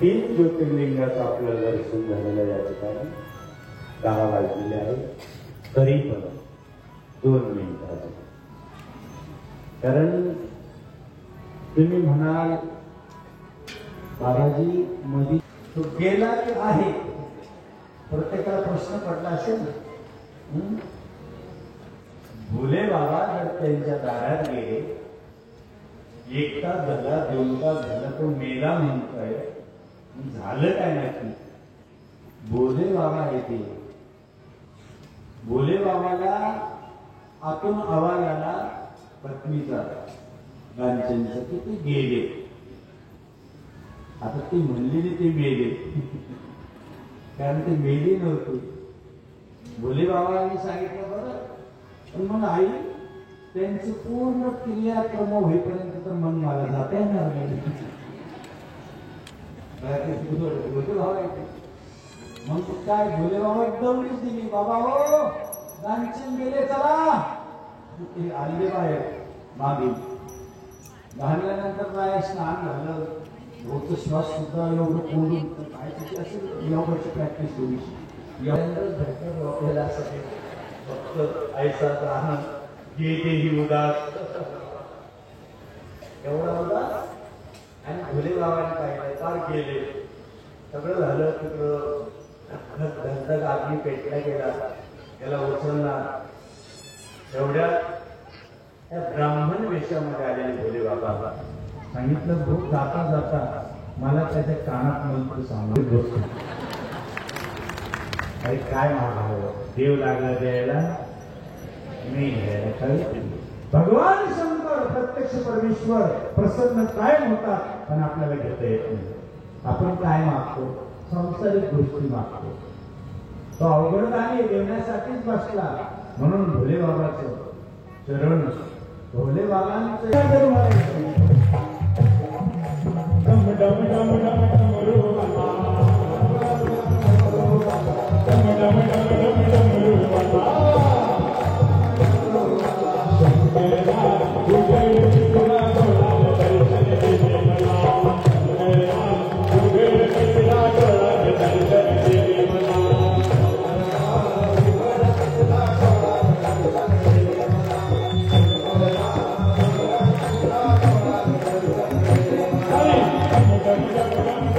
3 ज्योतिर्लिंगाचं आपल्याला दर्शन झालेलं या ठिकाणी 10 वाजलेले आहे. तरी पण 2 मिनिटात, कारण तुम्ही म्हणाल बाबाजी मध्ये तो गेला की आहे, प्रत्येकाला प्रश्न पडला असेल ना. भोले बाबा जर त्यांच्या दारात गेले, 1 तास झाला 2 तास झाला, तो मेला म्हणतोय, झालं काय नक्की? भोले बाबा येते. भोले बाबाला आतून आवाज आला पत्नीचा, गांचनचा, की ते गेले. आता ती म्हणलेली ते मेले, कारण ते मेले नव्हते. भोले बाबांनी सांगितलं बरं, पण मग आई त्यांची पूर्ण क्रियाक्रम होईपर्यंत तर मन मला जाता येणार नाही. मग काय भोले बाबा दौडीच दिली, बाबा हो गांचन गेले, चला. ते आले बाहेर मागे. घालल्यानंतर काय स्नान झालं, रोजचं श्वास सुद्धा एवढं कोंडून काय तिथे असेल योगाची प्रॅक्टिस थोडीशी आपल्याला असं फक्त ऐसाच आनंद गेलेही उदास, एवढा उदास. आणि भोले बाबांनी काय फार गेले, सगळं झालं. तिकडं धगधग आगीत पेटला गेला, त्याला उचलणार. एवढ्यात त्या ब्राह्मण वेशामध्ये आलेले भोले बाबा सांगितलं, भूक जाता जाता मला त्याच्या कानात म्हणतो सांगू गोष्ट, अरे काय मागावं, देव लागला द्यायला मी घ्यायला. भगवान शंकर प्रत्यक्ष परमेश्वर प्रसन्न कायम होतात, पण आपल्याला घेता येत नाही. आपण काय मागतो? सांसारिक गोष्टी मागतो. तो अवघड गाणी देण्यासाठीच बसला. म्हणून भोले बाबाचं चरण, भोले बाबांचं डम डम डम डम डमरू बाबा, डम डम डम डम डमरू बाबा, शंकरा तुझे तुला तोला दर्शन दे मला, तुझे तुला तोला दर्शन दे मला. Come on.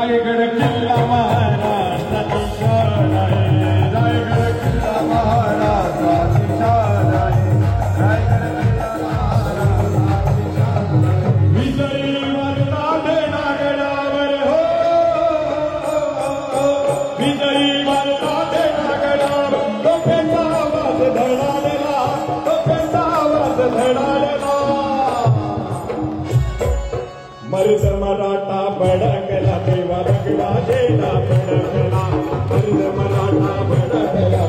रायगड किल्ला महाराजाची शान आहे, रायगड किल्ला महाराजाची शान आहे, रायगड किल्ला महाराजाची शान आहे. विजयी मर्दाद नागडावर हो, विजयी मर्दाद नागडावर तोफेचा आवाज धडाडला, तोफेचा आवाज धडाडला. मर्द मराठा भडकला, देवा रंगला, झेंडा फडकला, मर्द मराठा भडकला.